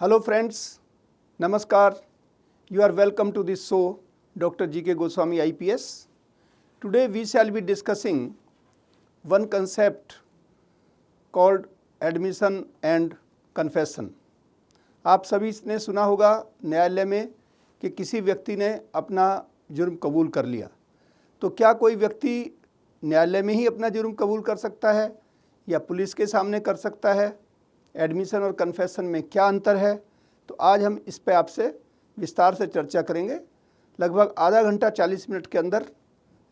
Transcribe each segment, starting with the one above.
Hello friends, Namaskar. You are welcome to this show, Dr. G.K. Goswami IPS. Today we shall be discussing one concept called admission and confession. आप सभी ने सुना होगा न्यायालय में कि किसी व्यक्ति ने अपना जुर्म कबूल कर लिया, तो क्या कोई व्यक्ति न्यायालय में ही अपना जुर्म कबूल कर सकता है या पुलिस के सामने कर सकता है? एडमिशन और कन्फेशन में क्या अंतर है? तो आज हम इस पे आपसे विस्तार से चर्चा करेंगे। लगभग आधा घंटा 40 मिनट के अंदर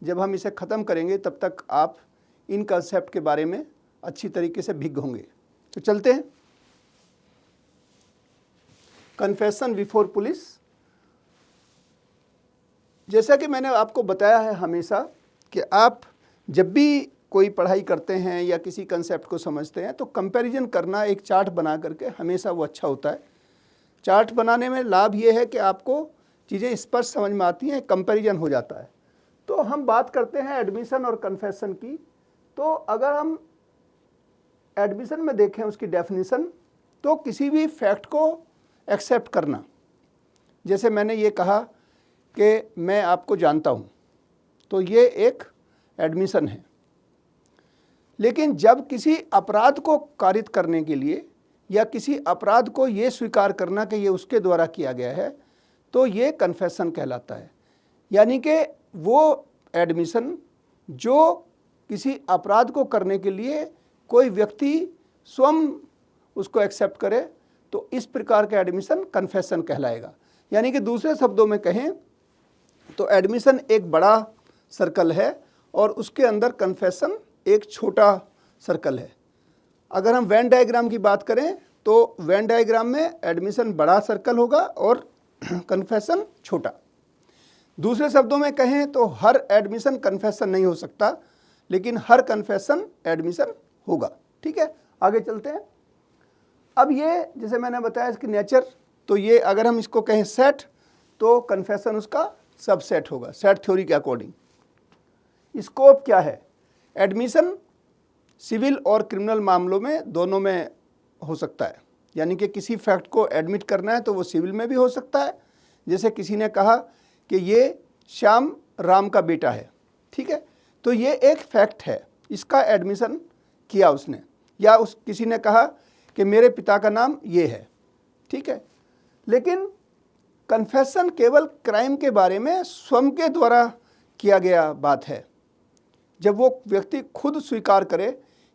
जब हम इसे ख़त्म करेंगे तब तक आप इन कंसेप्ट के बारे में अच्छी तरीके से भीग होंगे। तो चलते हैं। Confession before police. जैसा कि मैंने आपको बताया है हमेशा कि आप जब भी कोई पढ़ाई करते हैं या किसी कंसेप्ट को समझते हैं तो कंपैरिजन करना एक चार्ट बना करके हमेशा वो अच्छा होता है। चार्ट बनाने में लाभ ये है कि आपको चीज़ें स्पष्ट समझ में आती हैं, कंपैरिजन हो जाता है। तो हम बात करते हैं एडमिशन और कन्फेशन की। तो अगर हम एडमिशन में देखें उसकी डेफिनेशन, तो किसी भी फैक्ट को एक्सेप्ट करना। जैसे मैंने ये कहा कि मैं आपको जानता हूँ, तो ये एक एडमिशन है। लेकिन जब किसी अपराध को कारित करने के लिए या किसी अपराध को ये स्वीकार करना कि ये उसके द्वारा किया गया है, तो ये कन्फेशन कहलाता है। यानी कि वो एडमिशन जो किसी अपराध को करने के लिए कोई व्यक्ति स्वयं उसको एक्सेप्ट करे, तो इस प्रकार का एडमिशन कन्फेशन कहलाएगा। यानी कि दूसरे शब्दों में कहें तो एडमिशन एक बड़ा सर्कल है और उसके अंदर कन्फेशन एक छोटा सर्कल है। अगर हम वेन डायग्राम की बात करें तो वेन डायग्राम में एडमिशन बड़ा सर्कल होगा और कन्फेशन छोटा। दूसरे शब्दों में कहें तो हर एडमिशन कन्फेशन नहीं हो सकता, लेकिन हर कन्फेशन एडमिशन होगा। ठीक है, आगे चलते हैं। अब ये जैसे मैंने बताया इसकी नेचर, तो ये अगर हम इसको कहें सेट, तो कन्फेशन उसका सबसेट होगा सेट थ्योरी के अकॉर्डिंग। स्कोप क्या है? एडमिशन सिविल और क्रिमिनल मामलों में दोनों में हो सकता है। यानी कि किसी फैक्ट को एडमिट करना है तो वो सिविल में भी हो सकता है। जैसे किसी ने कहा कि ये श्याम राम का बेटा है, ठीक है, तो ये एक फैक्ट है, इसका एडमिशन किया उसने। या किसी ने कहा कि मेरे पिता का नाम ये है, ठीक है। लेकिन कन्फेशन केवल क्राइम के बारे में स्वयं के द्वारा किया गया बात है। जब वो व्यक्ति खुद स्वीकार करे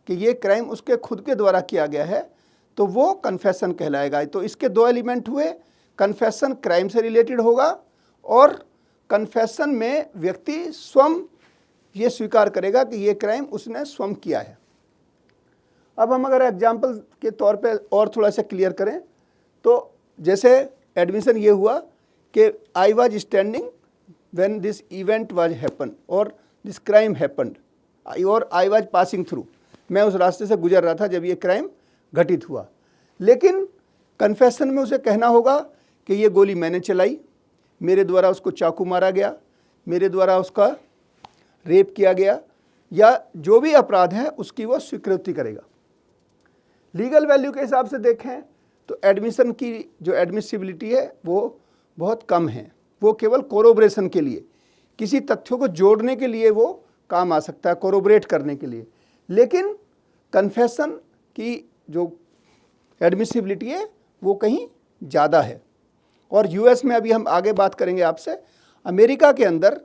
कि ये क्राइम उसके खुद के द्वारा किया गया है, तो वो कन्फेशन कहलाएगा। तो इसके दो एलिमेंट हुए, कन्फेशन क्राइम से रिलेटेड होगा और कन्फेशन में व्यक्ति स्वयं ये स्वीकार करेगा कि ये क्राइम उसने स्वयं किया है। अब हम अगर एग्जाम्पल के तौर पे और थोड़ा सा क्लियर करें, तो जैसे एडमिशन ये हुआ कि I was standing when this event was happen और दिस क्राइम हैपन्ड, और आई वॉज पासिंग थ्रू, मैं उस रास्ते से गुजर रहा था जब ये क्राइम घटित हुआ। लेकिन कन्फेशन में उसे कहना होगा कि ये गोली मैंने चलाई, मेरे द्वारा उसको चाकू मारा गया, मेरे द्वारा उसका रेप किया गया, या जो भी अपराध है उसकी वो स्वीकृति करेगा। लीगल वैल्यू के हिसाब से देखें तो एडमिशन की जो एडमिसिबिलिटी है वो बहुत कम है। वो केवल कोरोबरेशन के लिए, किसी तथ्यों को जोड़ने के लिए वो काम आ सकता है, कोरोबरेट करने के लिए। लेकिन कन्फेशन की जो एडमिसिबिलिटी है वो कहीं ज़्यादा है। और यूएस में अभी हम आगे बात करेंगे आपसे। अमेरिका के अंदर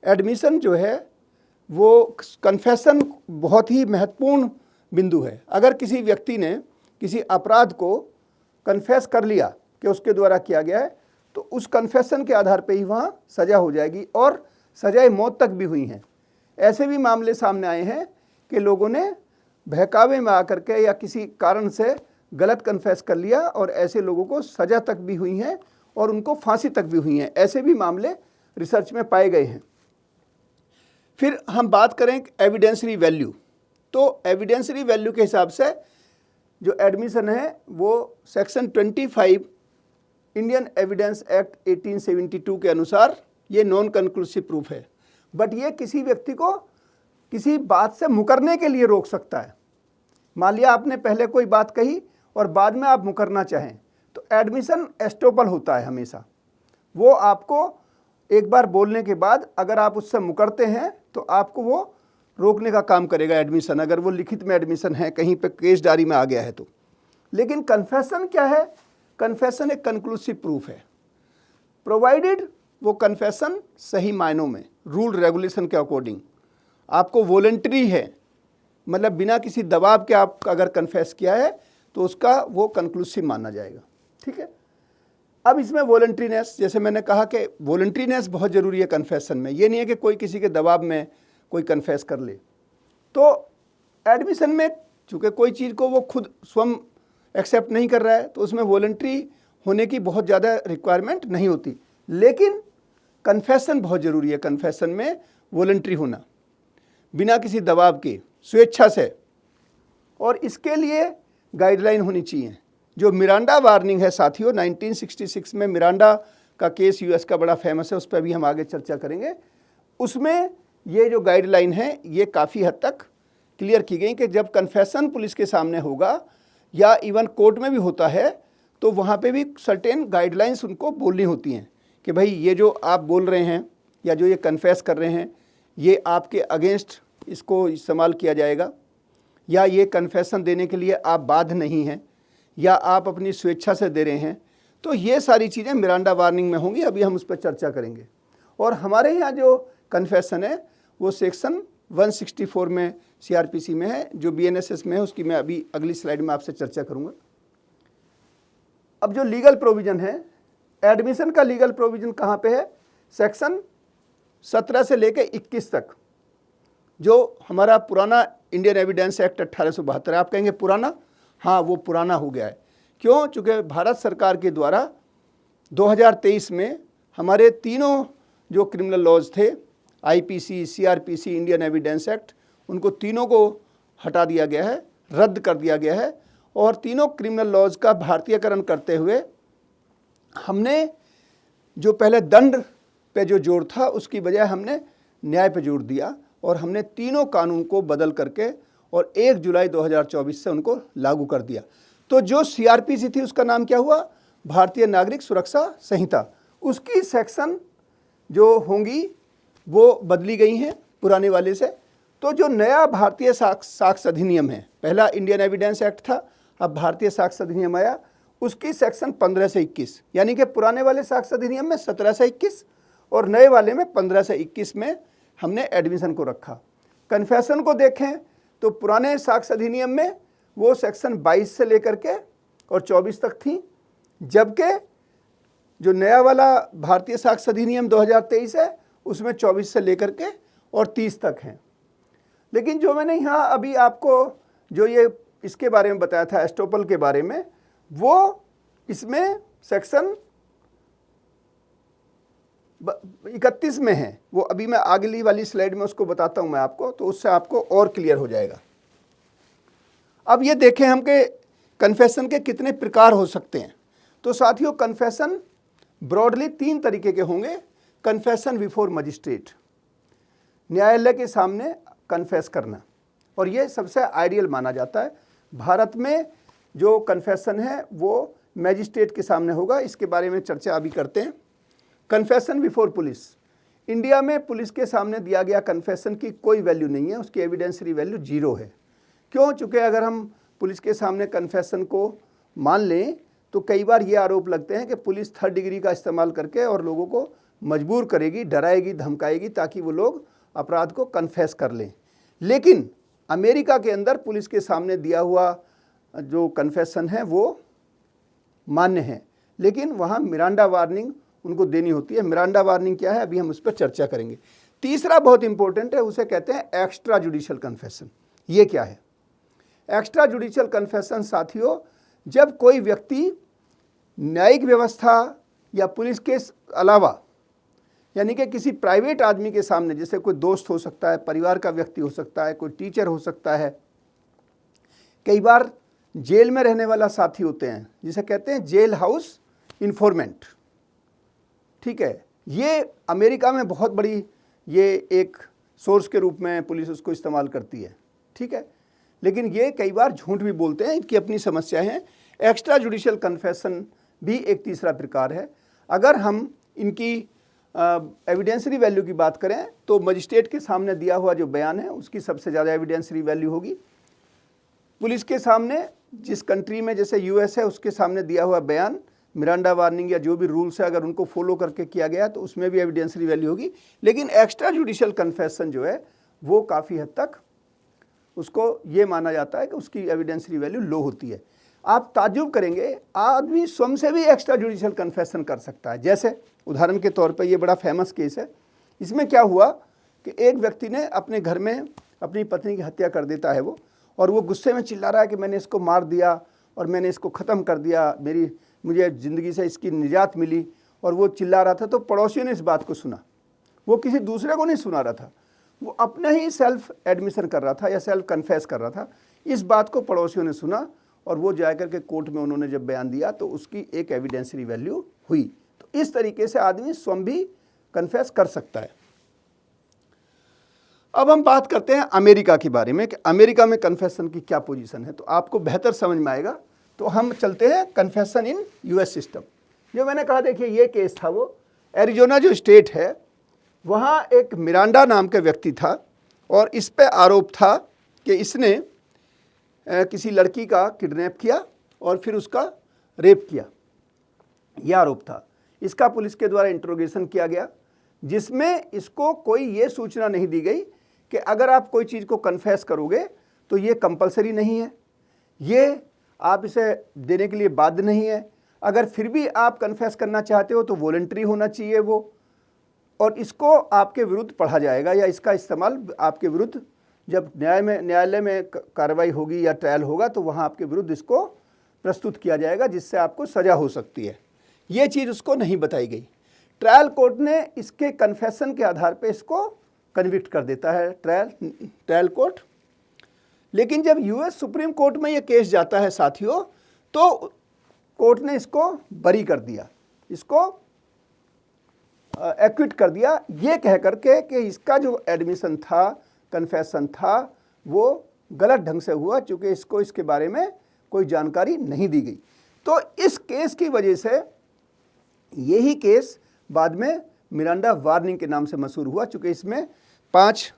एडमिशन जो है वो कन्फेशन बहुत ही महत्वपूर्ण बिंदु है। अगर किसी व्यक्ति ने किसी अपराध को कन्फेस कर लिया कि उसके द्वारा किया गया है, तो उस कन्फेशन के आधार पे ही वहाँ सज़ा हो जाएगी, और सजाए मौत तक भी हुई हैं। ऐसे भी मामले सामने आए हैं कि लोगों ने बहकावे में आकर के या किसी कारण से गलत कन्फेस कर लिया और ऐसे लोगों को सज़ा तक भी हुई हैं और उनको फांसी तक भी हुई हैं। ऐसे भी मामले रिसर्च में पाए गए हैं। फिर हम बात करें एविडेंसरी वैल्यू, तो एविडेंसरी वैल्यू के हिसाब से जो एडमिशन है वो सेक्शन 25 इंडियन एविडेंस एक्ट 1872 के अनुसार ये नॉन कंक्लूसिव प्रूफ है। बट ये किसी व्यक्ति को किसी बात से मुकरने के लिए रोक सकता है। मान लिया आपने पहले कोई बात कही और बाद में आप मुकरना चाहें, तो एडमिशन एस्टोपल होता है हमेशा। वो आपको एक बार बोलने के बाद अगर आप उससे मुकरते हैं तो आपको वो रोकने का काम करेगा एडमिशन, अगर वो लिखित में एडमिशन है, कहीं पे केस डायरी में आ गया है तो। लेकिन कन्फेशन क्या है? कन्फेशन एक कंक्लूसिव प्रूफ है, प्रोवाइडेड वो कन्फेशन सही मायनों में रूल रेगुलेशन के अकॉर्डिंग आपको वॉलंटरी है, मतलब बिना किसी दबाव के आप अगर कन्फेस किया है तो उसका वो कंक्लूसिव माना जाएगा। ठीक है। अब इसमें वॉलंटरीनेस, जैसे मैंने कहा कि वॉलंटरीनेस बहुत ज़रूरी है कन्फेशन में। ये नहीं है कि कोई किसी के दबाव में कोई कन्फेस कर ले। तो एडमिशन में चूँकि कोई चीज़ को वो खुद स्वयं एक्सेप्ट नहीं कर रहा है तो उसमें वॉलंटरी होने की बहुत ज़्यादा रिक्वायरमेंट नहीं होती, लेकिन कन्फेशन बहुत ज़रूरी है। कन्फेशन में वॉलंटरी होना बिना किसी दबाव के, स्वेच्छा से, और इसके लिए गाइडलाइन होनी चाहिए। जो मिरांडा वार्निंग है साथियों, 1966 में मिरांडा का केस यूएस का बड़ा फेमस है, उस पर भी हम आगे चर्चा करेंगे। उसमें ये जो गाइडलाइन है ये काफ़ी हद तक क्लियर की गई कि जब कन्फेशन पुलिस के सामने होगा या इवन कोर्ट में भी होता है तो वहाँ पे भी सर्टेन गाइडलाइंस उनको बोलनी होती हैं कि भाई ये जो आप बोल रहे हैं या जो ये कन्फेस कर रहे हैं ये आपके अगेंस्ट इसको इस्तेमाल किया जाएगा, या ये कन्फेशन देने के लिए आप बाध्य नहीं हैं, या आप अपनी स्वेच्छा से दे रहे हैं। तो ये सारी चीज़ें मिरांडा वार्निंग में होंगी, अभी हम उस पर चर्चा करेंगे। और हमारे यहाँ जो कन्फेशन है वो सेक्शन 164 में सीआरपीसी में है, जो बीएनएसएस में है, उसकी मैं अभी अगली स्लाइड में आपसे चर्चा करूँगा। अब जो लीगल प्रोविज़न है, एडमिशन का लीगल प्रोविज़न कहाँ पे है? सेक्शन 17 से लेकर 21 तक, जो हमारा पुराना इंडियन एविडेंस एक्ट 1872 है। आप कहेंगे पुराना? हाँ, वो पुराना हो गया है। क्यों? चूँकि भारत सरकार के द्वारा 2023 में हमारे तीनों जो क्रिमिनल लॉज थे, IPC, CrPC, Indian evidence act, उनको तीनों को हटा दिया गया है, रद्द कर दिया गया है। और तीनों क्रिमिनल लॉज का भारतीयकरण करते हुए हमने जो पहले दंड पे जो जोर था उसकी बजाय हमने न्याय पे जोर दिया, और हमने तीनों कानून को बदल करके और 1 जुलाई 2024 से उनको लागू कर दिया। तो जो सीआरपीसी थी उसका नाम क्या हुआ? भारतीय नागरिक सुरक्षा संहिता। उसकी सेक्शन जो होंगी वो बदली गई हैं पुराने वाले से। तो जो नया भारतीय साक्ष्य अधिनियम है, पहला इंडियन एविडेंस एक्ट था, अब भारतीय साक्ष्य अधिनियम आया, उसकी सेक्शन 15 से 21, यानी कि पुराने वाले साक्ष्य अधिनियम में 17 से 21 और नए वाले में 15 से 21 में हमने एडमिशन को रखा। कन्फेशन को देखें तो पुराने साक्ष्य अधिनियम में वो सेक्शन 22 से लेकर के और 24 तक थी, जबकि जो नया वाला भारतीय साक्ष्य अधिनियम 2023 है उसमें 24 से लेकर के और 30 तक हैं। लेकिन जो मैंने यहाँ अभी आपको जो ये इसके बारे में बताया था, एस्टोपल के बारे में, वो इसमें सेक्शन 31 में है। वो अभी मैं अगली वाली स्लाइड में उसको बताता हूँ मैं आपको, तो उससे आपको और क्लियर हो जाएगा। अब ये देखें हम के कन्फेशन के कितने प्रकार हो सकते हैं। तो साथियों, कन्फेशन ब्रॉडली 3 तरीके के होंगे। कन्फेशन बिफोर मजिस्ट्रेट, न्यायालय के सामने कन्फेस करना, और ये सबसे आइडियल माना जाता है। भारत में जो कन्फेशन है वो मैजिस्ट्रेट के सामने होगा, इसके बारे में चर्चा अभी करते हैं। कन्फेशन बिफोर पुलिस, इंडिया में पुलिस के सामने दिया गया कन्फेशन की कोई वैल्यू नहीं है, उसकी एविडेंसरी वैल्यू 0 है। क्यों? चूँकि अगर हम पुलिस के सामने कन्फेशन को मान लें तो कई बार ये आरोप लगते हैं कि पुलिस 3rd डिग्री का इस्तेमाल करके और लोगों को मजबूर करेगी, डराएगी, धमकाएगी ताकि वो लोग अपराध को कन्फेस कर लें। लेकिन अमेरिका के अंदर पुलिस के सामने दिया हुआ जो कन्फेशन है वो मान्य है, लेकिन वहाँ मिरांडा वार्निंग उनको देनी होती है। मिरांडा वार्निंग क्या है, अभी हम उस पर चर्चा करेंगे। तीसरा बहुत इंपॉर्टेंट है, उसे कहते हैं एक्स्ट्रा जुडिशियल कन्फेशन। ये क्या है? एक्स्ट्रा जुडिशियल कन्फेशन साथियों, जब कोई व्यक्ति न्यायिक व्यवस्था या पुलिस के अलावा, यानी कि किसी प्राइवेट आदमी के सामने, जैसे कोई दोस्त हो सकता है, परिवार का व्यक्ति हो सकता है, कोई टीचर हो सकता है, कई बार जेल में रहने वाला साथी होते हैं जिसे कहते हैं जेल हाउस इन्फॉर्मेंट। ठीक है, ये अमेरिका में बहुत बड़ी ये एक सोर्स के रूप में पुलिस उसको इस्तेमाल करती है। ठीक है, लेकिन ये कई बार झूठ भी बोलते हैं, इनकी अपनी समस्या है। एक्स्ट्रा जुडिशियल कन्फेशन भी एक तीसरा प्रकार है। अगर हम इनकी एविडेंसरी वैल्यू की बात करें तो मजिस्ट्रेट के सामने दिया हुआ जो बयान है उसकी सबसे ज़्यादा एविडेंसरी वैल्यू होगी। पुलिस के सामने, जिस कंट्री में जैसे यूएस है, उसके सामने दिया हुआ बयान, मिरांडा वार्निंग या जो भी रूल्स है अगर उनको फॉलो करके किया गया तो उसमें भी एविडेंसरी वैल्यू होगी। लेकिन एक्स्ट्रा जुडिशियल कन्फेशन जो है वो काफ़ी हद तक उसको ये माना जाता है कि उसकी एविडेंसरी वैल्यू लो होती है। आप ताज्जुब करेंगे, आदमी स्वयं से भी एक्स्ट्रा जुडिशियल कन्फेशन कर सकता है। जैसे उदाहरण के तौर पर ये बड़ा फेमस केस है। इसमें क्या हुआ कि एक व्यक्ति ने अपने घर में अपनी पत्नी की हत्या कर देता है वो, और वो गुस्से में चिल्ला रहा है कि मैंने इसको मार दिया और मैंने इसको ख़त्म कर दिया, मुझे ज़िंदगी से इसकी निजात मिली, और वो चिल्ला रहा था। तो पड़ोसियों ने इस बात को सुना, वो किसी दूसरे को नहीं सुना रहा था, वो अपने ही सेल्फ एडमिशन कर रहा था या सेल्फ कन्फेस कर रहा था। इस बात को पड़ोसियों ने सुना और वो जाकर के कोर्ट में उन्होंने जब बयान दिया तो उसकी एक एविडेंसरी वैल्यू हुई। तो इस तरीके से आदमी स्वयं भी कन्फेस कर सकता है। अब हम बात करते हैं अमेरिका के बारे में कि अमेरिका में कन्फेशन की क्या पोजीशन है, तो आपको बेहतर समझ में आएगा। तो हम चलते हैं कन्फेशन इन यूएस सिस्टम। जो मैंने कहा, देखिए ये केस था, वो एरिजोना जो स्टेट है वहाँ एक मिरांडा नाम के व्यक्ति था और इस पे आरोप था कि इसने किसी लड़की का किडनैप किया और फिर उसका रेप किया, यह आरोप था। इसका पुलिस के द्वारा इंट्रोगेशन किया गया, जिसमें इसको कोई ये सूचना नहीं दी गई कि अगर आप कोई चीज़ को कन्फेस करोगे तो ये कंपलसरी नहीं है, ये आप इसे देने के लिए बाध्य नहीं है, अगर फिर भी आप कन्फेस करना चाहते हो तो वॉलंटरी होना चाहिए वो, और इसको आपके विरुद्ध पढ़ा जाएगा या इसका इस्तेमाल आपके विरुद्ध जब न्यायालय में कार्रवाई होगी या ट्रायल होगा तो वहाँ आपके विरुद्ध इसको प्रस्तुत किया जाएगा, जिससे आपको सज़ा हो सकती है। ये चीज़ उसको नहीं बताई गई। ट्रायल कोर्ट ने इसके कन्फेशन के आधार पे इसको कन्विक्ट कर देता है ट्रायल कोर्ट। लेकिन जब यूएस सुप्रीम कोर्ट में ये केस जाता है साथियों, तो कोर्ट ने इसको बरी कर दिया, इसको एक्विट कर दिया, ये कह करके कि इसका जो एडमिशन था, कन्फेशन था, वो गलत ढंग से हुआ, चूँकि इसको इसके बारे में कोई जानकारी नहीं दी गई। तो इस केस की वजह से यही केस बाद में मिरांडा वार्निंग के नाम से मशहूर हुआ, चूँकि इसमें 5,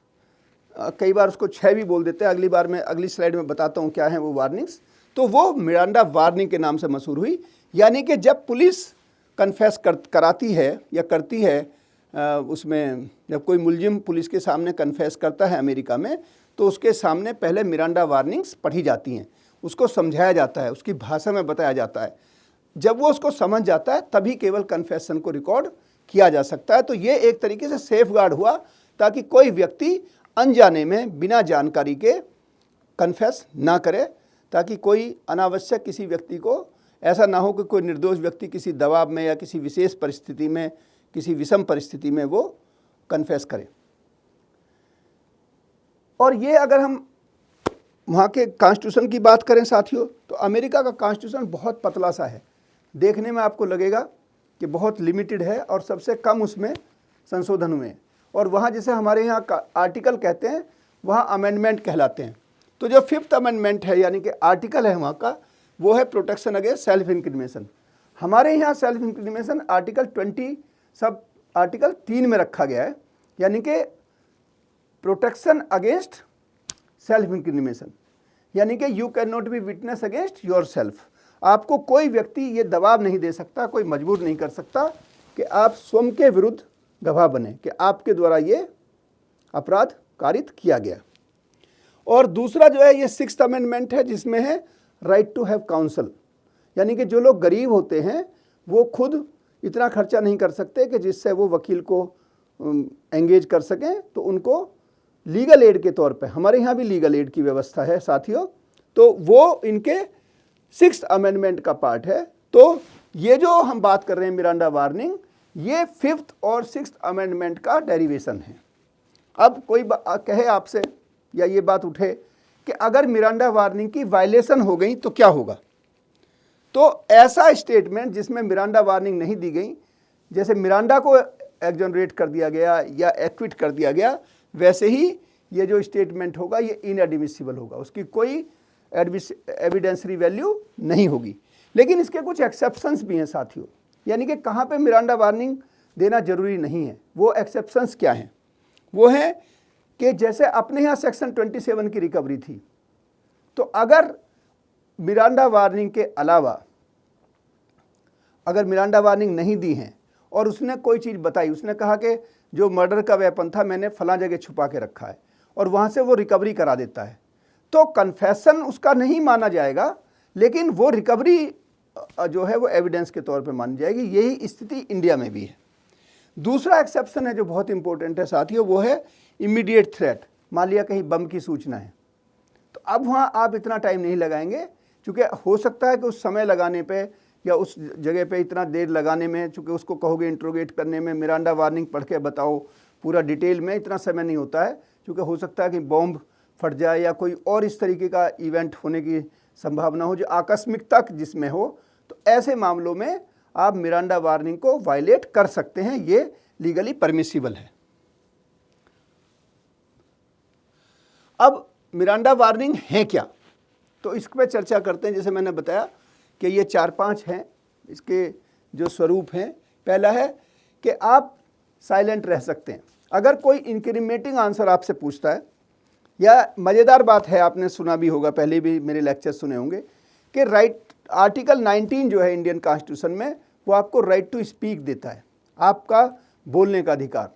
कई बार उसको 6 भी बोल देते हैं, अगली बार मैं अगली स्लाइड में बताता हूँ क्या है वो वार्निंग्स। तो वो मिरांडा वार्निंग के नाम से मशहूर हुई। यानी कि जब पुलिस कन्फेस कराती है या करती है, उसमें जब कोई मुलजिम पुलिस के सामने कन्फेस करता है अमेरिका में, तो उसके सामने पहले मिरांडा वार्निंग्स पढ़ी जाती हैं, उसको समझाया जाता है, उसकी भाषा में बताया जाता है। जब वो उसको समझ जाता है तभी केवल कन्फेशन को रिकॉर्ड किया जा सकता है। तो ये एक तरीके से सेफ गार्ड हुआ, ताकि कोई व्यक्ति अनजाने में बिना जानकारी के कन्फेस ना करे, ताकि कोई अनावश्यक किसी व्यक्ति को ऐसा ना हो कि कोई निर्दोष व्यक्ति किसी दबाव में या किसी विशेष परिस्थिति में, किसी विषम परिस्थिति में वो कन्फेस करे। और ये अगर हम वहाँ के कॉन्स्टिट्यूशन की बात करें साथियों, तो अमेरिका का कॉन्स्टिट्यूशन बहुत पतला सा है, देखने में आपको लगेगा कि बहुत लिमिटेड है और सबसे कम उसमें संशोधन हुए हैं। और वहाँ जैसे हमारे यहाँ आर्टिकल कहते हैं, वहाँ अमेंडमेंट कहलाते हैं। तो जो 5th अमेंडमेंट है, यानी कि आर्टिकल है वहाँ का, वो है प्रोटेक्शन अगेंस्ट सेल्फ इंक्रिमिनेशन। हमारे यहाँ self incrimination article 20 sub article 3 में रखा गया है, यानी कि प्रोटेक्शन अगेंस्ट सेल्फ इंक्रिमिनेशन, यानी कि you can not be witness against your self. आपको कोई व्यक्ति ये दबाव नहीं दे सकता, कोई मजबूर नहीं कर सकता कि आप स्वयं के विरुद्ध गवाह बने कि आपके द्वारा ये अपराध कारित किया गया। और दूसरा जो है ये 6th अमेंडमेंट है, जिसमें है राइट टू हैव काउंसल, यानी कि जो लोग गरीब होते हैं वो खुद इतना खर्चा नहीं कर सकते कि जिससे वो वकील को एंगेज कर सकें, तो उनको लीगल एड के तौर पे, हमारे यहाँ भी लीगल एड की व्यवस्था है साथियों, तो वो इनके 6th अमेंडमेंट का पार्ट है। तो ये जो हम बात कर रहे हैं मिरांडा वार्निंग, ये 5th और 6th अमेंडमेंट का डेरिवेशन है। अब कोई कहे आपसे या ये बात उठे कि अगर मिरांडा वार्निंग की वायलेशन हो गई तो क्या होगा, तो ऐसा स्टेटमेंट जिसमें मिरांडा वार्निंग नहीं दी गई, जैसे मिरांडा को एक्सोनरेट कर दिया गया या एक्विट कर दिया गया, वैसे ही ये जो स्टेटमेंट होगा ये इनएडमिसिबल होगा, उसकी कोई एविडेंसरी वैल्यू नहीं होगी। लेकिन इसके कुछ एक्सेप्शंस भी हैं साथियों, यानी कि कहाँ पे मिरांडा वार्निंग देना जरूरी नहीं है। वो एक्सेप्शंस क्या हैं? वो है कि जैसे अपने यहाँ सेक्शन 27 की रिकवरी थी, तो अगर मिरांडा वार्निंग के अलावा अगर मिरांडा वार्निंग नहीं दी है और उसने कोई चीज़ बताई, उसने कहा कि जो मर्डर का वेपन था मैंने फलां जगह छुपा के रखा है, और वहाँ से वो रिकवरी करा देता है, तो कन्फेशन उसका नहीं माना जाएगा, लेकिन वो रिकवरी जो है वो एविडेंस के तौर पे मानी जाएगी। यही स्थिति इंडिया में भी है। दूसरा एक्सेप्शन है जो बहुत इंपॉर्टेंट है साथियों, वो है इमीडिएट थ्रेट। मान लिया कहीं बम की सूचना है, तो अब वहाँ आप इतना टाइम नहीं लगाएंगे, क्योंकि हो सकता है कि उस समय लगाने पे या उस जगह पे इतना देर लगाने में, चूँकि उसको कहोगे इंट्रोगेट करने में, मिरांडा वार्निंग पढ़ के बताओ पूरा डिटेल में, इतना समय नहीं होता है, क्योंकि हो सकता है कि बॉम्ब फट जाए या कोई और इस तरीके का इवेंट होने की संभावना हो जो आकस्मिकता जिसमें हो। तो ऐसे मामलों में आप मिरांडा वार्निंग को वायलेट कर सकते हैं, ये लीगली परमिसिबल है। अब मिरांडा वार्निंग है क्या, तो इस पर चर्चा करते हैं। जैसे मैंने बताया कि ये 4-5 हैं, इसके जो स्वरूप हैं। पहला है कि आप साइलेंट रह सकते हैं। अगर कोई इंक्रीमेटिंग आंसर आपसे पूछता है, या मज़ेदार बात है, आपने सुना भी होगा, पहले भी मेरे लेक्चर सुने होंगे, कि आर्टिकल 19 जो है इंडियन कॉन्स्टिट्यूशन में, वो आपको राइट टू स्पीक देता है, आपका बोलने का अधिकार।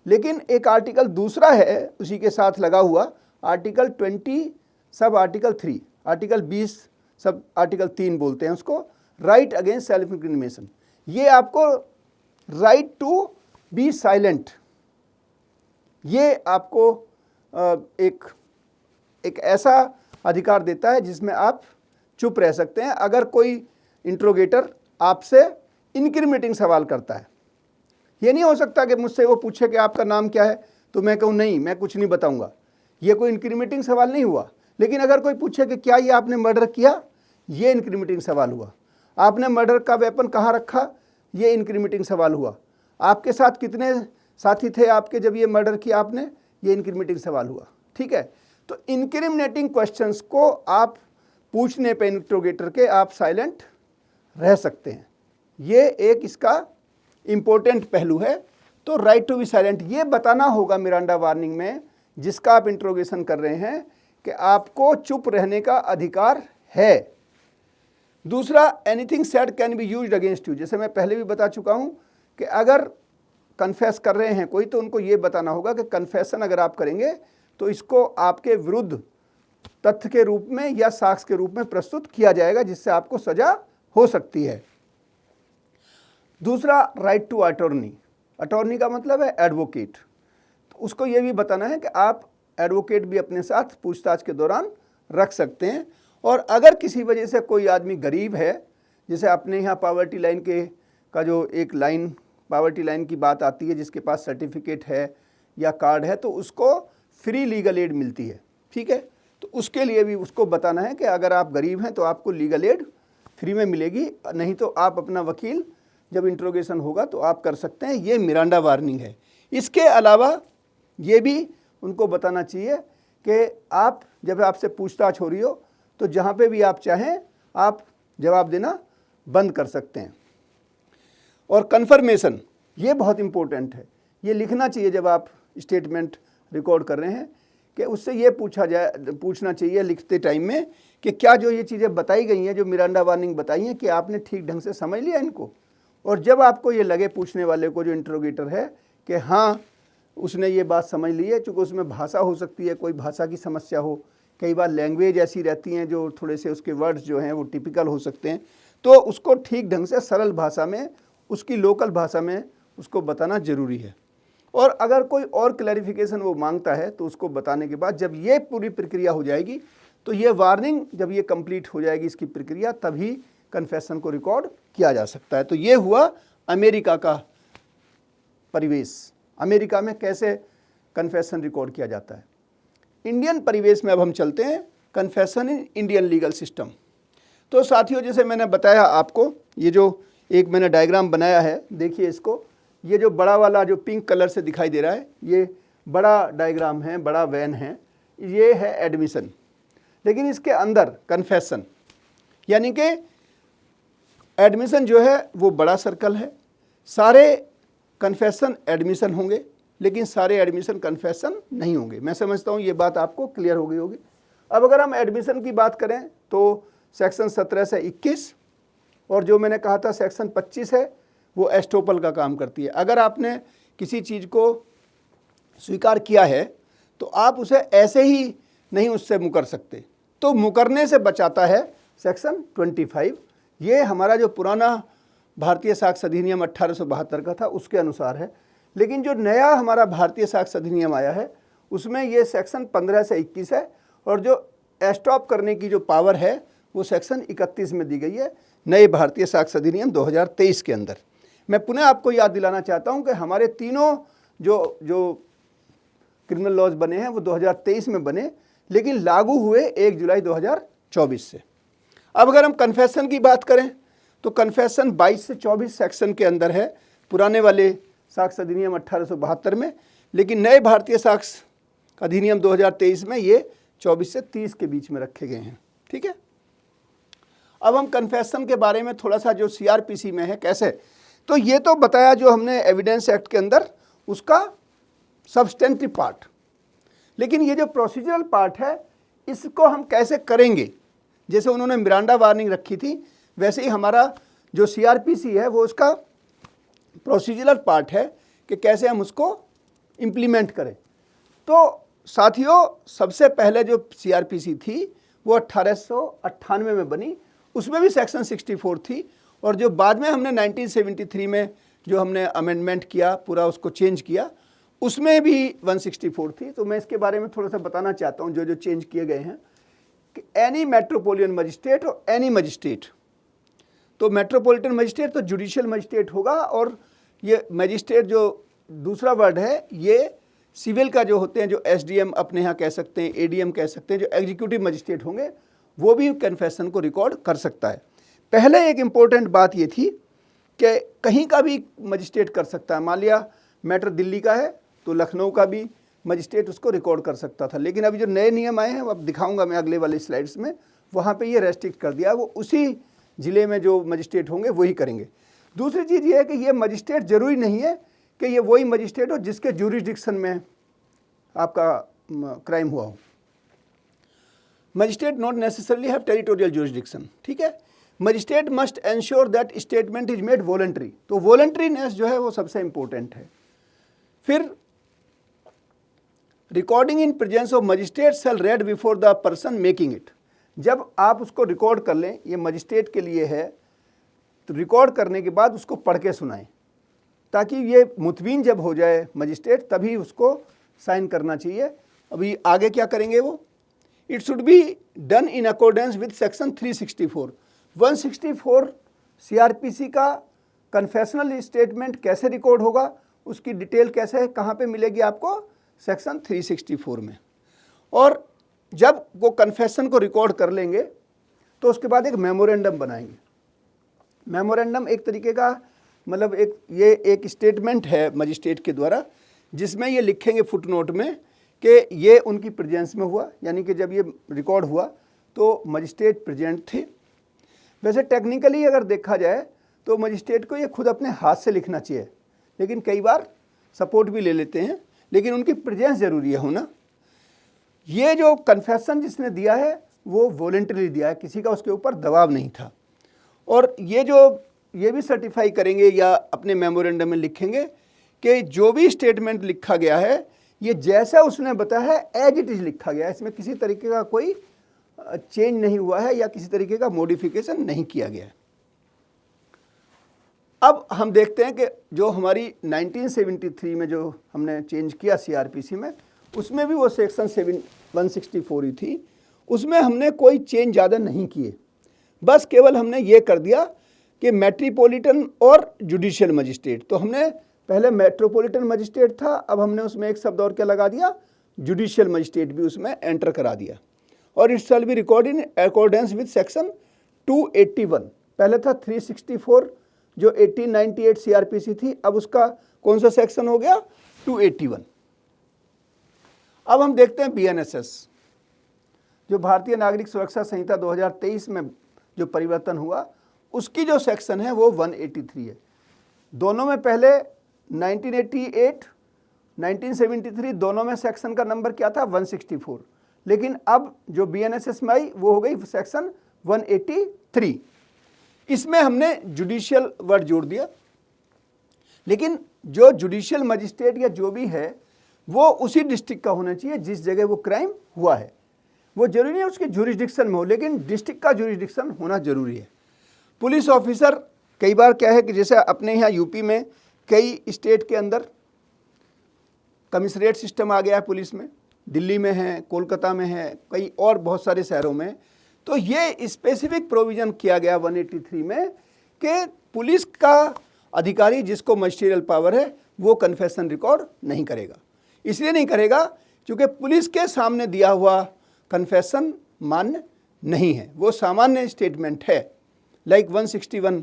लेकिन एक आर्टिकल दूसरा है उसी के साथ लगा हुआ, article 20 sub article 3, article 20 sub article 3 बोलते हैं उसको, राइट अगेंस्ट सेल्फ इंक्रिमिनेशन। ये आपको राइट टू बी साइलेंट, ये आपको एक ऐसा अधिकार देता है जिसमें आप चुप रह सकते हैं अगर कोई इंट्रोगेटर आपसे इंक्रीमेटिंग सवाल करता है। ये नहीं हो सकता कि मुझसे वो पूछे कि आपका नाम क्या है, तो मैं कहूँ नहीं, मैं कुछ नहीं बताऊंगा, ये कोई इंक्रीमेटिंग सवाल नहीं हुआ। लेकिन अगर कोई पूछे कि क्या ये आपने मर्डर किया, ये इंक्रीमेटिंग सवाल हुआ। आपने मर्डर का वेपन कहाँ रखा, ये इंक्रीमेटिंग सवाल हुआ। आपके साथ कितने साथी थे आपके जब ये मर्डर किया आपने, ये इंक्रीमेटिंग सवाल हुआ। ठीक है, तो इंक्रीमिनेटिंग क्वेश्चंस को आप पूछने पे इंट्रोगेटर के आप साइलेंट रह सकते हैं। ये एक इसका इम्पोर्टेंट पहलू है। तो राइट टू बी साइलेंट ये बताना होगा मिरांडा वार्निंग में, जिसका आप इंट्रोगेशन कर रहे हैं, कि आपको चुप रहने का अधिकार है। दूसरा, anything said can be used against you. जैसे मैं पहले भी बता चुका हूं कि अगर कन्फेस कर रहे हैं कोई, तो उनको ये बताना होगा कि कन्फेशन अगर आप करेंगे तो इसको आपके विरुद्ध तथ्य के रूप में या साक्ष्य के रूप में प्रस्तुत किया जाएगा, जिससे आपको सजा हो सकती है। दूसरा, राइट टू अटॉर्नी। अटॉर्नी का मतलब है एडवोकेट। तो उसको ये भी बताना है कि आप एडवोकेट भी अपने साथ पूछताछ के दौरान रख सकते हैं। और अगर किसी वजह से कोई आदमी गरीब है, जैसे अपने यहाँ पावर्टी लाइन का जो एक लाइन, पावर्टी लाइन की बात आती है, जिसके पास सर्टिफिकेट है या कार्ड है, तो उसको फ्री लीगल एड मिलती है। ठीक है, तो उसके लिए भी उसको बताना है कि अगर आप गरीब हैं तो आपको लीगल एड फ्री में मिलेगी, नहीं तो आप अपना वकील जब इंट्रोगेशन होगा तो आप कर सकते हैं। ये मिरांडा वार्निंग है। इसके अलावा ये भी उनको बताना चाहिए कि आप जब आपसे पूछताछ हो रही हो तो जहाँ पे भी आप चाहें आप जवाब देना बंद कर सकते हैं। और कन्फर्मेशन, ये बहुत इम्पोर्टेंट है। ये लिखना चाहिए जब आप स्टेटमेंट रिकॉर्ड कर रहे हैं, कि उससे ये पूछना चाहिए लिखते टाइम में कि क्या जो ये चीज़ें बताई गई हैं, जो मिरांडा वार्निंग बताई हैं, कि आपने ठीक ढंग से समझ लिया इनको। और जब आपको ये लगे पूछने वाले को, जो इंट्रोगेटर है, कि हाँ उसने ये बात समझ ली है, चूँकि उसमें भाषा हो सकती है, कोई भाषा की समस्या हो, कई बार लैंग्वेज ऐसी रहती हैं जो थोड़े से उसके वर्ड्स जो हैं वो टिपिकल हो सकते हैं, तो उसको ठीक ढंग से सरल भाषा में, उसकी लोकल भाषा में उसको बताना ज़रूरी है। और अगर कोई और क्लैरिफिकेशन वो मांगता है तो उसको बताने के बाद जब ये पूरी प्रक्रिया हो जाएगी, तो ये वार्निंग जब ये कंप्लीट हो जाएगी इसकी प्रक्रिया, तभी कन्फेशन को रिकॉर्ड किया जा सकता है। तो ये हुआ अमेरिका का परिवेश। अमेरिका में कैसे कन्फेशन रिकॉर्ड किया जाता है। इंडियन परिवेश में अब हम चलते हैं, confession in Indian legal system. तो साथियों, जैसे मैंने बताया आपको, ये जो एक मैंने डायग्राम बनाया है, देखिए इसको, ये जो बड़ा वाला जो पिंक कलर से दिखाई दे रहा है, ये बड़ा डायग्राम है, बड़ा वैन है, ये है एडमिशन। लेकिन इसके अंदर कन्फेशन, यानी कि एडमिशन जो है वो बड़ा सर्कल है, सारे कन्फेशन एडमिशन होंगे, लेकिन सारे एडमिशन कन्फेशन नहीं होंगे। मैं समझता हूँ ये बात आपको क्लियर हो गई होगी। अब अगर हम एडमिशन की बात करें तो सेक्शन 17 से 21 और जो मैंने कहा था सेक्शन 25 है वो एस्टोपल का काम करती है। अगर आपने किसी चीज़ को स्वीकार किया है तो आप उसे ऐसे ही नहीं उससे मुकर सकते, तो मुकरने से बचाता है सेक्शन 25। ये हमारा जो पुराना भारतीय साक्ष्य अधिनियम 1872 का था उसके अनुसार है, लेकिन जो नया हमारा भारतीय साक्ष्य अधिनियम आया है उसमें ये सेक्शन 15 से 21 है और जो स्टॉप करने की जो पावर है वो सेक्शन 31 में दी गई है नए भारतीय साक्ष्य अधिनियम 2023 के अंदर। मैं पुनः आपको याद दिलाना चाहता हूं कि हमारे तीनों जो क्रिमिनल लॉज बने हैं वो 2023 में बने, लेकिन लागू हुए 1 जुलाई 2024 से। अब अगर हम कन्फेशन की बात करें तो कन्फेशन 22 से 24 सेक्शन के अंदर है पुराने वाले साक्ष्य अधिनियम 1872 में, लेकिन नए भारतीय साक्ष्य अधिनियम 2023 में ये 24 से 30 के बीच में रखे गए हैं। ठीक है, अब हम कन्फेशन के बारे में थोड़ा सा जो सीआरपीसी में है कैसे, तो ये तो बताया जो हमने एविडेंस एक्ट के अंदर उसका सब्सटेंटिव पार्ट, लेकिन ये जो प्रोसीजरल पार्ट है इसको हम कैसे करेंगे। जैसे उन्होंने मिरांडा वार्निंग रखी थी वैसे ही हमारा जो सीआरपीसी है वो उसका प्रोसीजरल पार्ट है कि कैसे हम उसको इम्प्लीमेंट करें। तो साथियों सबसे पहले जो सीआरपीसी थी वो 1898 में बनी, उसमें भी सेक्शन 64 थी और जो बाद में हमने 1973 में जो हमने अमेंडमेंट किया पूरा उसको चेंज किया उसमें भी 164 थी। तो मैं इसके बारे में थोड़ा सा बताना चाहता हूँ जो चेंज किए गए हैं कि एनी मेट्रोपोलिटन मजिस्ट्रेट और एनी मजिस्ट्रेट, तो मेट्रोपॉलिटन मजिस्ट्रेट तो जुडिशियल मजिस्ट्रेट होगा और ये मजिस्ट्रेट जो दूसरा वर्ड है ये सिविल का जो होते हैं जो एसडीएम अपने यहाँ कह सकते हैं, एडीएम कह सकते हैं, जो एग्जीक्यूटिव मजिस्ट्रेट होंगे वो भी कन्फेशन को रिकॉर्ड कर सकता है। पहले एक इम्पोर्टेंट बात ये थी कि कहीं का भी मजिस्ट्रेट कर सकता है, मान लिया मैटर दिल्ली का है तो लखनऊ का भी मजिस्ट्रेट उसको रिकॉर्ड कर सकता था, लेकिन अभी जो नए नियम आए हैं अब दिखाऊंगा मैं अगले वाले स्लाइड्स में, वहाँ पे ये रेस्ट्रिक्ट कर दिया, वो उसी ज़िले में जो मजिस्ट्रेट होंगे वही करेंगे। दूसरी चीज़ ये है कि ये मजिस्ट्रेट ज़रूरी नहीं है कि ये वही मजिस्ट्रेट हो जिसके ज्यूरिसडिक्शन में आपका क्राइम हुआ हो। Magistrate not necessarily have territorial jurisdiction. ठीक है, magistrate must ensure that statement is made voluntary, तो वॉलंटरीनेस जो है वो सबसे इंपॉर्टेंट है। फिर recording in presence of magistrate shall read before the person making it, जब आप उसको रिकॉर्ड कर लें, ये मजिस्ट्रेट के लिए है, तो रिकॉर्ड करने के बाद उसको पढ़ के सुनाएं ताकि ये मुतमीन जब हो जाए मजिस्ट्रेट तभी उसको साइन करना चाहिए। अभी आगे क्या करेंगे वो, it should be done in accordance with section 364। 164 CrPC का कन्फेशनल स्टेटमेंट कैसे रिकॉर्ड होगा उसकी डिटेल कैसे है, कहाँ पे मिलेगी आपको, सेक्शन 364 में। और जब वो कन्फेशन को रिकॉर्ड कर लेंगे तो उसके बाद एक मेमोरेंडम बनाएंगे। मेमोरेंडम एक तरीके का मतलब एक स्टेटमेंट है मजिस्ट्रेट के द्वारा जिसमें ये लिखेंगे फुटनोट में कि ये उनकी प्रेजेंस में हुआ, यानी कि जब ये रिकॉर्ड हुआ तो मजिस्ट्रेट प्रेजेंट थे। वैसे टेक्निकली अगर देखा जाए तो मजिस्ट्रेट को ये खुद अपने हाथ से लिखना चाहिए, लेकिन कई बार सपोर्ट भी ले लेते हैं, लेकिन उनकी प्रेजेंस ज़रूरी है होना। ये जो कन्फेशन जिसने दिया है वो वॉलंटरी दिया है, किसी का उसके ऊपर दबाव नहीं था। और ये भी सर्टिफाई करेंगे या अपने मेमोरेंडम में लिखेंगे कि जो भी स्टेटमेंट लिखा गया है ये जैसा उसने बताया है एज इट इज़ लिखा गया है, इसमें किसी तरीके का कोई चेंज नहीं हुआ है या किसी तरीके का मॉडिफिकेशन नहीं किया गया है। अब हम देखते हैं कि जो हमारी 1973 में जो हमने चेंज किया सीआरपीसी में, उसमें भी वो सेक्शन 164 ही थी, उसमें हमने कोई चेंज ज़्यादा नहीं किए, बस केवल हमने ये कर दिया कि मेट्रोपॉलिटन और जुडिशियल मजिस्ट्रेट। तो हमने पहले मेट्रोपॉलिटन मजिस्ट्रेट था, अब हमने उसमें एक शब्द और क्या लगा दिया, जुडिशियल मजिस्ट्रेट भी उसमें एंटर करा दिया। और it shall be record in accordance with section 281। पहले था 364 जो 1898 सीआरपीसी थी, अब उसका कौन सा सेक्शन हो गया, 281। अब हम देखते हैं बीएनएसएस, जो भारतीय नागरिक सुरक्षा संहिता 2023 में जो परिवर्तन हुआ उसकी जो सेक्शन है वो 183 है। दोनों में पहले 1988, 1973 दोनों में सेक्शन का नंबर क्या था 164, लेकिन अब जो BNSS में आई वो हो गई सेक्शन 183। इसमें हमने जुडिशियल वर्ड जोड़ दिया, लेकिन जो जुडिशियल मजिस्ट्रेट या जो भी है वो उसी डिस्ट्रिक्ट का होना चाहिए जिस जगह वो क्राइम हुआ है। वो जरूरी नहीं है उसके जुरिस्डिक्शन में हो, लेकिन डिस्ट्रिक्ट का जुरिस्डिक्शन होना जरूरी है। पुलिस ऑफिसर कई बार क्या है कि जैसे अपने यहाँ यूपी में कई स्टेट के अंदर कमिश्नरेट सिस्टम आ गया है पुलिस में, दिल्ली में है, कोलकाता में है, कई और बहुत सारे शहरों में। तो ये स्पेसिफिक प्रोविज़न किया गया 183 में कि पुलिस का अधिकारी जिसको मजिस्ट्रियल पावर है वो कन्फेशन रिकॉर्ड नहीं करेगा। इसलिए नहीं करेगा क्योंकि पुलिस के सामने दिया हुआ कन्फेशन मान्य नहीं है, वो सामान्य स्टेटमेंट है, लाइक 161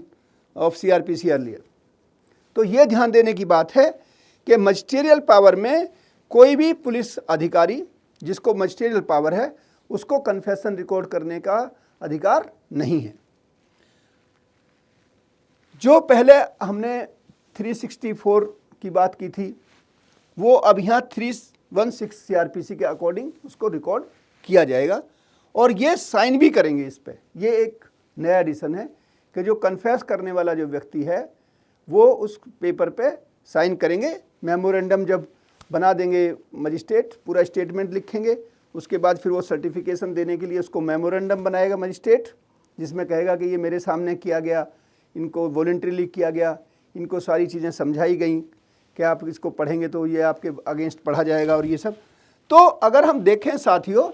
ऑफ CRPC अर्लियर। तो ये ध्यान देने की बात है कि मजिस्ट्रियल पावर में कोई भी पुलिस अधिकारी जिसको मजिस्ट्रियल पावर है उसको कन्फेशन रिकॉर्ड करने का अधिकार नहीं है। जो पहले हमने 364 की बात की थी वो अब यहाँ 316 CRPC के अकॉर्डिंग उसको रिकॉर्ड किया जाएगा और ये साइन भी करेंगे इस पे। ये एक नया एडिशन है कि जो कन्फेस करने वाला जो व्यक्ति है वो उस पेपर पे साइन करेंगे। मेमोरेंडम जब बना देंगे मजिस्ट्रेट, पूरा स्टेटमेंट लिखेंगे, उसके बाद फिर वो सर्टिफिकेशन देने के लिए उसको मेमोरेंडम बनाएगा मजिस्ट्रेट, जिसमें कहेगा कि ये मेरे सामने किया गया, इनको वॉलंटरीली किया गया, इनको सारी चीज़ें समझाई गई कि आप इसको पढ़ेंगे तो ये आपके अगेंस्ट पढ़ा जाएगा और ये सब। तो अगर हम देखें साथियों,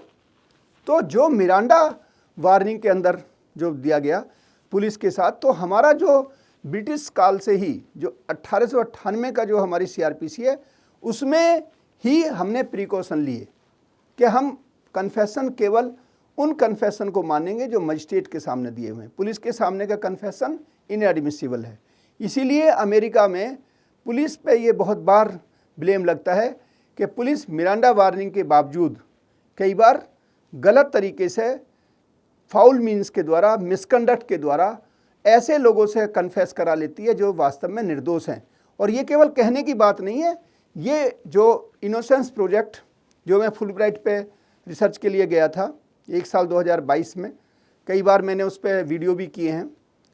तो जो मिरांडा वार्निंग के अंदर जो दिया गया पुलिस के साथ, तो हमारा जो ब्रिटिश काल से ही जो 1898 का जो हमारी CRPC है उसमें ही हमने प्रिकॉशन लिए कि हम कन्फेशन केवल उन कन्फेशन को मानेंगे जो मजिस्ट्रेट के सामने दिए हुए हैं। पुलिस के सामने का कन्फेशन इनएडमिसिबल है। इसीलिए अमेरिका में पुलिस पे ये बहुत बार ब्लेम लगता है कि पुलिस मिरांडा वार्निंग के बावजूद कई बार गलत तरीके से फाउल मीन्स के द्वारा, मिसकंडक्ट के द्वारा ऐसे लोगों से कन्फेस करा लेती है जो वास्तव में निर्दोष हैं। और ये केवल कहने की बात नहीं है, ये जो इनोसेंस प्रोजेक्ट जो मैं फुलब्राइट पे रिसर्च के लिए गया था एक साल 2022 में, कई बार मैंने उस पर वीडियो भी किए हैं।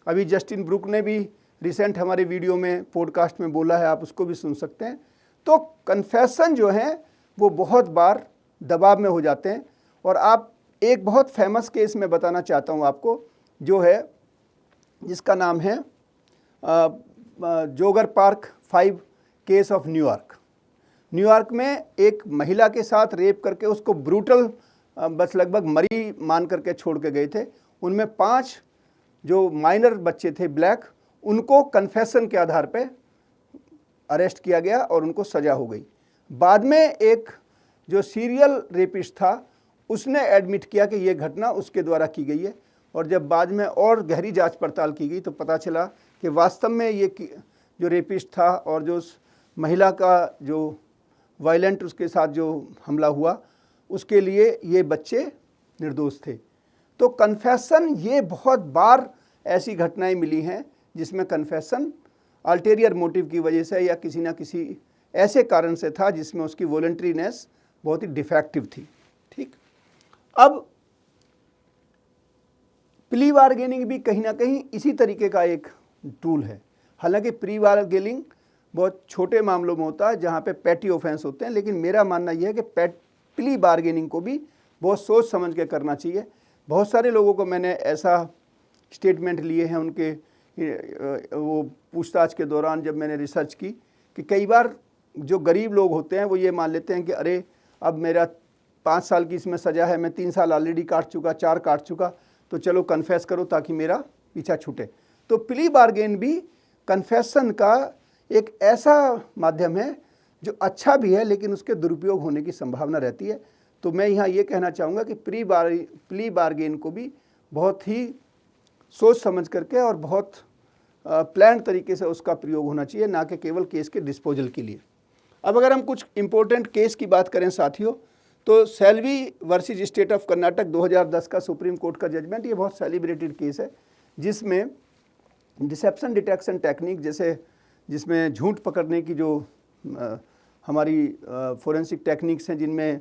अभी जस्टिन ब्रुक ने भी रिसेंट हमारे वीडियो में पॉडकास्ट में बोला है, आप उसको भी सुन सकते हैं। तो कन्फेशन जो हैं वो बहुत बार दबाव में हो जाते हैं। और आप एक बहुत फेमस केस में बताना चाहता हूँ आपको, जो है जिसका नाम है jogger park 5 case of New York. New York में एक महिला के साथ रेप करके उसको ब्रूटल बस लगभग मरी मान करके छोड़ के गए थे। उनमें 5 जो माइनर बच्चे थे ब्लैक, उनको कन्फेशन के आधार पे अरेस्ट किया गया और उनको सज़ा हो गई। बाद में एक जो सीरियल रेपिस्ट था उसने एडमिट किया कि ये घटना उसके द्वारा की गई है। और जब बाद में और गहरी जांच पड़ताल की गई तो पता चला कि वास्तव में ये जो रेपिस्ट था और जो महिला का जो वायलेंट उसके साथ जो हमला हुआ उसके लिए ये बच्चे निर्दोष थे। तो कन्फेशन, ये बहुत बार ऐसी घटनाएं मिली हैं जिसमें कन्फेशन अल्टेरियर मोटिव की वजह से या किसी ना किसी ऐसे कारण से था जिसमें उसकी वॉलंटरीनेस बहुत ही डिफेक्टिव थी। ठीक, अब प्ली बार्गेनिंग भी कहीं ना कहीं इसी तरीके का एक टूल है। हालांकि प्री बार्गेनिंग बहुत छोटे मामलों में होता है जहाँ पे पैटी ऑफेंस होते हैं, लेकिन मेरा मानना यह है कि प्ली बार्गेनिंग को भी बहुत सोच समझ के करना चाहिए। बहुत सारे लोगों को मैंने ऐसा स्टेटमेंट लिए हैं उनके वो पूछताछ के दौरान जब मैंने रिसर्च की कि कई बार जो गरीब लोग होते हैं वो ये मान लेते हैं कि अरे अब मेरा 5 साल की इसमें सज़ा है, मैं 3 साल ऑलरेडी काट चुका, 4 काट चुका, तो चलो कन्फेस करो ताकि मेरा पीछा छूटे। तो प्ली बार्गेन भी कन्फेशन का एक ऐसा माध्यम है जो अच्छा भी है, लेकिन उसके दुरुपयोग होने की संभावना रहती है। तो मैं यहाँ ये कहना चाहूँगा कि प्ली बार्गेन को भी बहुत ही सोच समझ करके और बहुत प्लान तरीके से उसका प्रयोग होना चाहिए, ना कि केवल केस के डिस्पोजल के लिए। अब अगर हम कुछ इम्पोर्टेंट केस की बात करें साथियों, तो Selvi versus state of Karnataka 2010 का सुप्रीम कोर्ट का जजमेंट, ये बहुत सेलिब्रेटेड केस है जिसमें डिसेप्शन डिटेक्शन टेक्निक, जैसे जिसमें झूठ पकड़ने की जो हमारी फोरेंसिक टेक्निक्स हैं, जिनमें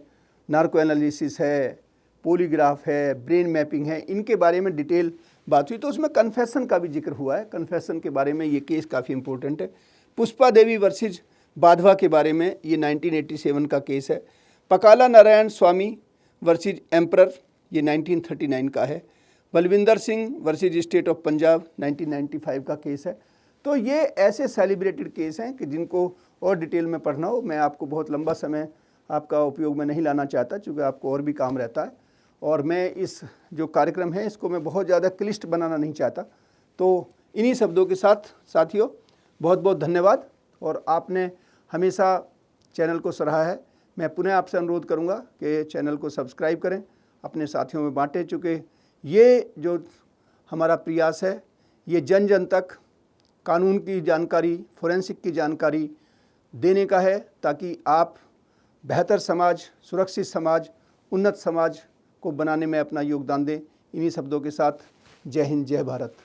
नार्को एनालिसिस है, पॉलीग्राफ है, ब्रेन मैपिंग है, इनके बारे में डिटेल बात हुई। तो उसमें कन्फेशन का भी जिक्र हुआ है। कन्फेशन के बारे में ये केस काफ़ी इंपॉर्टेंट है। पुष्पा देवी वर्सेज बाधवा के बारे में ये 1987 का केस है। पकाला नारायण स्वामी वर्सेज एम्परर, ये 1939 का है। Balwinder Singh versus state of Punjab 1995 का केस है। तो ये ऐसे सेलिब्रेटेड केस हैं कि जिनको और डिटेल में पढ़ना हो, मैं आपको बहुत लंबा समय आपका उपयोग में नहीं लाना चाहता, चूँकि आपको और भी काम रहता है, और मैं इस जो कार्यक्रम है इसको मैं बहुत ज़्यादा क्लिष्ट बनाना नहीं चाहता। तो इन्हीं शब्दों के साथ साथियों, बहुत बहुत धन्यवाद। और आपने हमेशा चैनल को सराहा है। मैं पुनः आपसे अनुरोध करूंगा कि चैनल को सब्सक्राइब करें, अपने साथियों में बांटें, चूँकि ये जो हमारा प्रयास है ये जन जन तक कानून की जानकारी, फोरेंसिक की जानकारी देने का है, ताकि आप बेहतर समाज, सुरक्षित समाज, उन्नत समाज को बनाने में अपना योगदान दें। इन्हीं शब्दों के साथ जय हिंद, जय भारत।